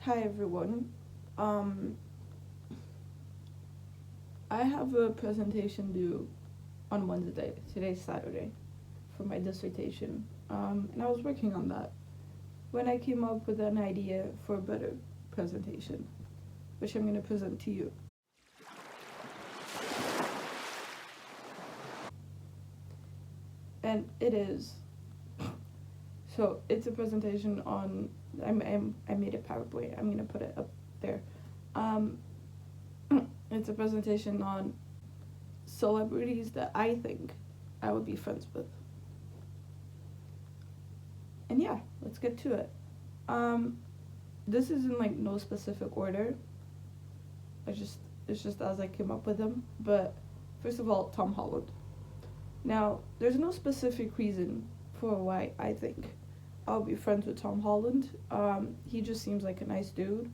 Hi everyone. Um, I have a presentation due on Wednesday. Today's Saturday for my dissertation. And I was working on that when I came up with an idea for a better presentation, which I'm going to present to you. And it is so it's a presentation on. I made a PowerPoint. I'm going to put it up there. Um, it's a presentation on celebrities that I think I would be friends with. And yeah, let's get to it. Um, this is in like no specific order. I just it's just as I came up with them. But first of all, Tom Holland. Now, there's no specific reason for why I think I'll be friends with Tom Holland. He just seems like a nice dude.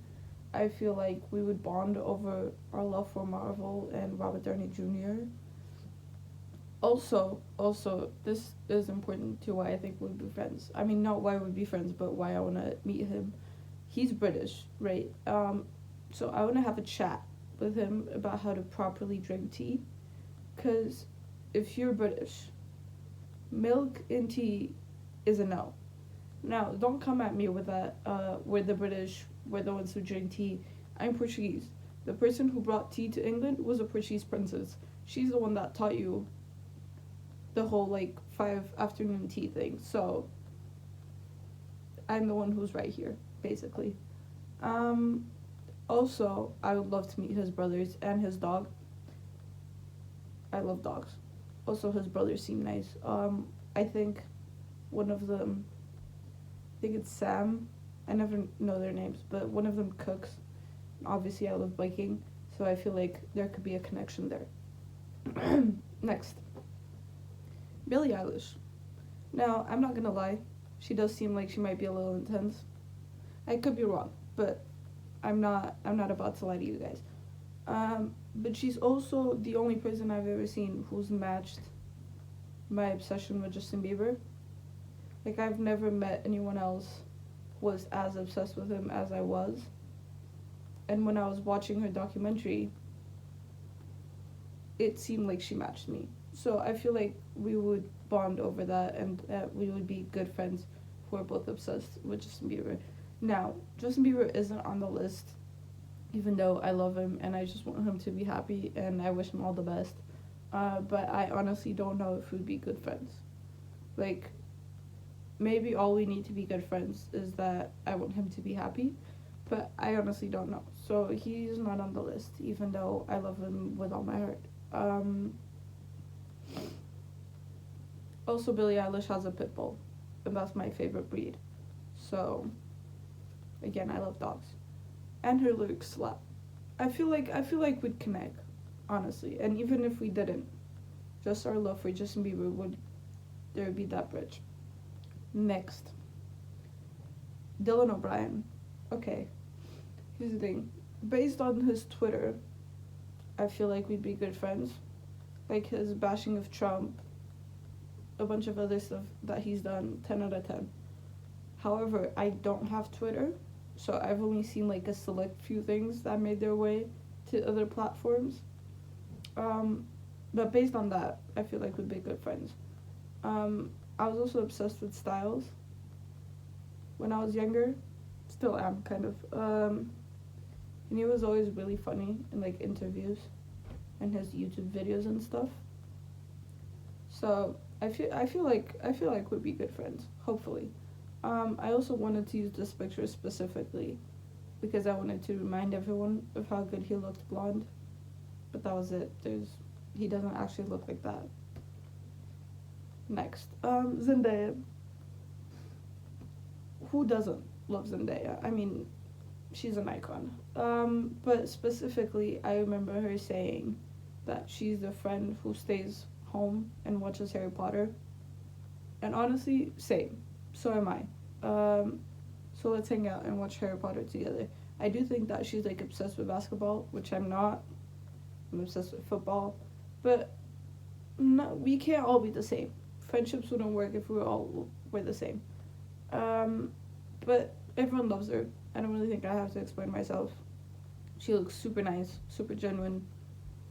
I feel like we would bond over our love for Marvel and Robert Downey Jr. Also, this is important to why I think we'd be friends. I mean, not why we'd be friends, but why I want to meet him. He's British, right? So I want to have a chat with him about how to properly drink tea. Because if you're British, milk in tea is a no. Now, don't come at me with that, we're the British, we're the ones who drink tea. I'm Portuguese. The person who brought tea to England was a Portuguese princess. She's the one that taught you the whole like 5 afternoon tea thing. So I'm the one who's right here, basically. Um, Also, I would love to meet his brothers and his dog. I love dogs. Also, his brothers seem nice. I think one of them, I think it's Sam. I never know their names, but one of them cooks. Obviously, I love biking, so I feel like there could be a connection there. Next, Billie Eilish. Now, I'm not gonna lie, she does seem like she might be a little intense. I could be wrong, but I'm not about to lie to you guys. But she's also the only person I've ever seen who's matched my obsession with Justin Bieber. Like I've never met anyone else who was as obsessed with him as I was. And when I was watching her documentary, it seemed like she matched me. So I feel like we would bond over that and that we would be good friends who are both obsessed with Justin Bieber. Now, Justin Bieber isn't on the list, even though I love him and I just want him to be happy and I wish him all the best. But I honestly don't know if we'd be good friends. Like, maybe all we need to be good friends is that I want him to be happy, but I honestly don't know. So he's not on the list, even though I love him with all my heart. Um, Also, Billie Eilish has a pit bull, and that's my favorite breed. So, again, I love dogs, and her lyrics slap. I feel like we'd connect, honestly. And even if we didn't, just our love for Justin Bieber would there would be that bridge. Next, Dylan O'Brien. Okay, here's the thing. Based on his Twitter, I feel like we'd be good friends. Like his bashing of Trump, a bunch of other stuff that he's done, 10 out of 10. However, I don't have Twitter, so I've only seen like a select few things that made their way to other platforms. Um, but based on that, I feel like we'd be good friends. I was also obsessed with Styles when I was younger. Still am, kind of. And he was always really funny in like interviews and his YouTube videos and stuff. So I feel like we'd be good friends, hopefully. I also wanted to use this picture specifically because I wanted to remind everyone of how good he looked blonde. But that was it. He doesn't actually look like that. Next, Zendaya. Who doesn't love Zendaya? I mean, she's an icon. But specifically, I remember her saying that she's the friend who stays home and watches Harry Potter. And honestly, same. So am I. So let's hang out and watch Harry Potter together. I do think that she's like obsessed with basketball, which I'm not. I'm obsessed with football, but no, we can't all be the same. Friendships wouldn't work if we were the same. Um, but everyone loves her. I don't really think I have to explain myself. She looks super nice, super genuine.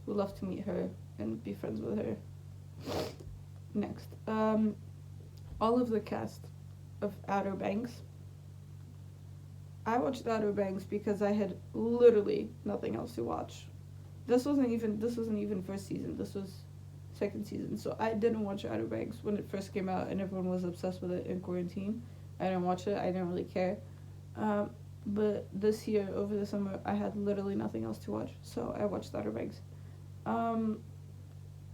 Would love to meet her and be friends with her. Next, all of the cast of Outer Banks. I watched Outer Banks because I had literally nothing else to watch. This wasn't even first season. This was second season. So I didn't watch Outer Banks when it first came out and everyone was obsessed with it in quarantine. I didn't watch it. I didn't really care. But this year, over the summer, I had literally nothing else to watch, so I watched Outer Banks.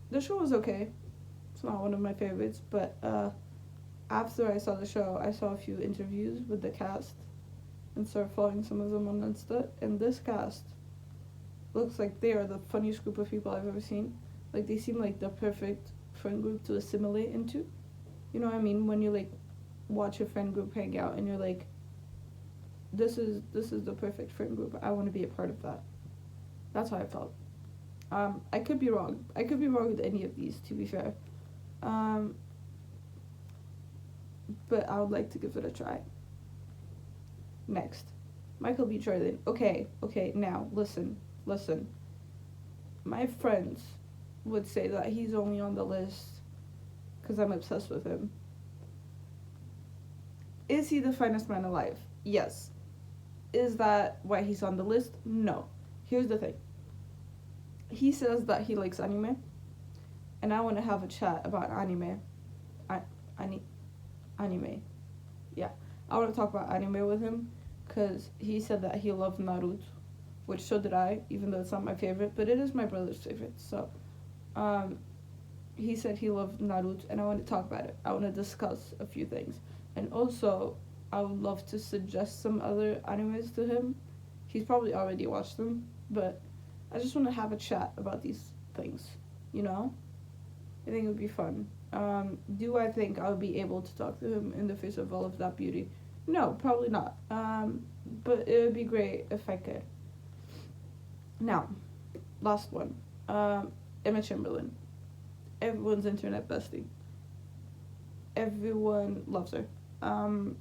The show was okay. It's not one of my favorites, but after I saw the show, I saw a few interviews with the cast and started following some of them on Insta. And this cast looks like they are the funniest group of people I've ever seen. Like, they seem like the perfect friend group to assimilate into. You know what I mean? When you, like, watch a friend group hang out and you're like, this is the perfect friend group. I want to be a part of that. That's how I felt. I could be wrong. I could be wrong with any of these, to be fair. But I would like to give it a try. Next, Michael B. Jordan. Okay, now, listen. My friends would say that he's only on the list because I'm obsessed with him. Is he the finest man alive? Yes. Is that why he's on the list? No. Here's the thing. He says that he likes anime, and I want to have a chat about anime. Anime. Yeah. I want to talk about anime with him, because he said that he loved Naruto, which so did I, even though it's not my favorite, but it is my brother's favorite, so, he said he loved Naruto, and I want to talk about it. I want to discuss a few things. And also, I would love to suggest some other animes to him. He's probably already watched them, but I just want to have a chat about these things, you know? I think it would be fun. Do I think I would be able to talk to him in the face of all of that beauty? No, probably not. But it would be great if I could. Now, last one. Emma Chamberlain. Everyone's internet bestie. Everyone loves her.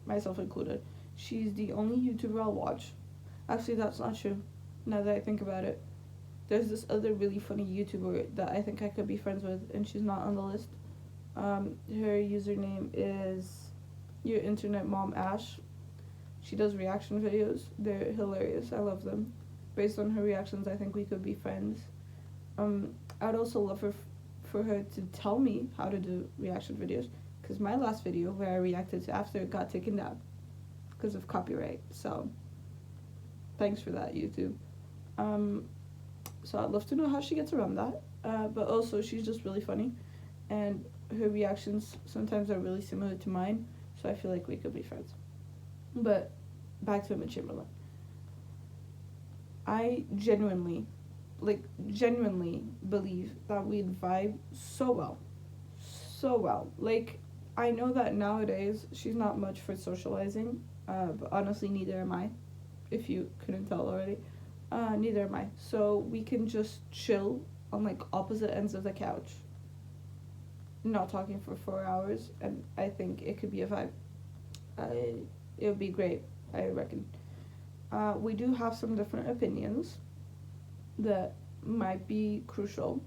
Myself included. She's the only YouTuber I'll watch. Actually, that's not true, now that I think about it. There's this other really funny YouTuber that I think I could be friends with, and she's not on the list. Her username is Your Internet Mom Ash. She does reaction videos. They're hilarious. I love them. Based on her reactions, I think we could be friends. I'd also love for her to tell me how to do reaction videos, because my last video where I reacted to After got taken down because of copyright. So thanks for that, YouTube. So I'd love to know how she gets around that. But also, she's just really funny, and her reactions sometimes are really similar to mine, so I feel like we could be friends. But back to Emma Chamberlain. I genuinely believe that we'd vibe so well. Like, I know that nowadays she's not much for socializing, but honestly, neither am I, if you couldn't tell already. Neither am I. So we can just chill on, like, opposite ends of the couch, not talking for 4 hours, and I think it could be a vibe. It would be great, I reckon. We do have some different opinions that might be crucial.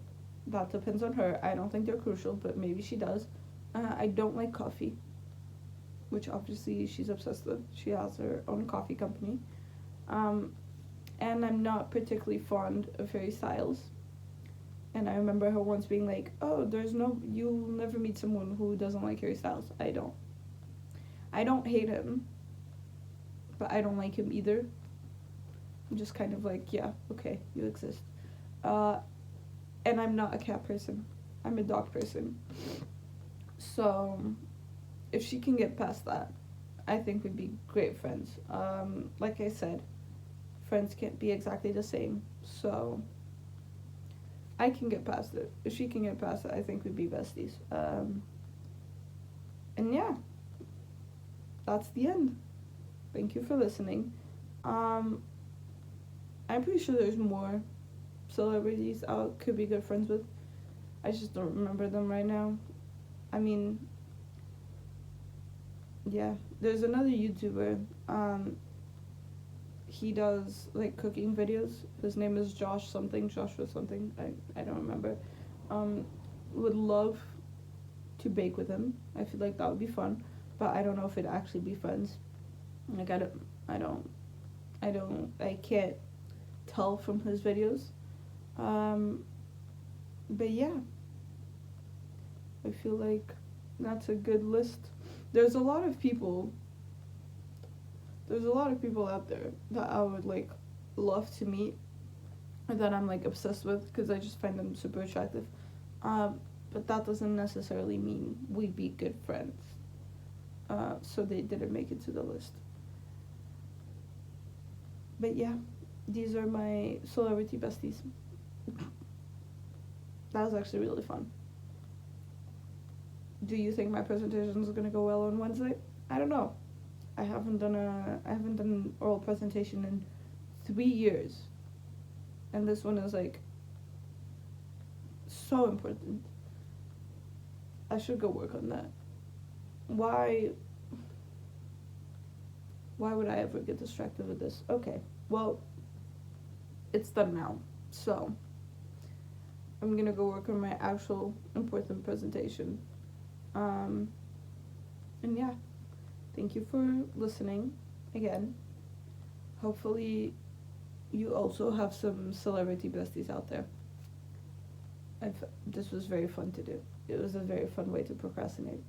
That depends on her. I don't think they're crucial, but maybe she does. I don't like coffee, which obviously she's obsessed with. She has her own coffee company. And I'm not particularly fond of Harry Styles. And I remember her once being like, oh, you'll never meet someone who doesn't like Harry Styles. I don't hate him, but I don't like him either. I'm just kind of like, yeah, okay, you exist. And I'm not a cat person. I'm a dog person. So, if she can get past that, I think we'd be great friends. Like I said, friends can't be exactly the same. So, I can get past it. If she can get past it, I think we'd be besties. And yeah, that's the end. Thank you for listening. I'm pretty sure there's more celebrities I could be good friends with. I just don't remember them right now. I mean, yeah, there's another YouTuber. he does like cooking videos. His name is Joshua something. I don't remember. Um, would love to bake with him. I feel like that would be fun, but I don't know if it'd actually be friends. Like I don't, I can't tell from his videos. Um, but yeah, I feel like that's a good list. There's a lot of people. There's a lot of people out there that I would like love to meet, or that I'm like obsessed with because I just find them super attractive. But that doesn't necessarily mean we'd be good friends. So they didn't make it to the list. But yeah, these are my celebrity besties. That was actually really fun. Do you think my presentation is gonna go well on Wednesday? I don't know. I haven't done an oral presentation in 3 years, and this one is like so important. I should go work on that. Why would I ever get distracted with this? Okay, well, it's done now. So, I'm gonna go work on my actual important presentation. And yeah, thank you for listening again. Hopefully, you also have some celebrity besties out there. This was very fun to do. It was a very fun way to procrastinate.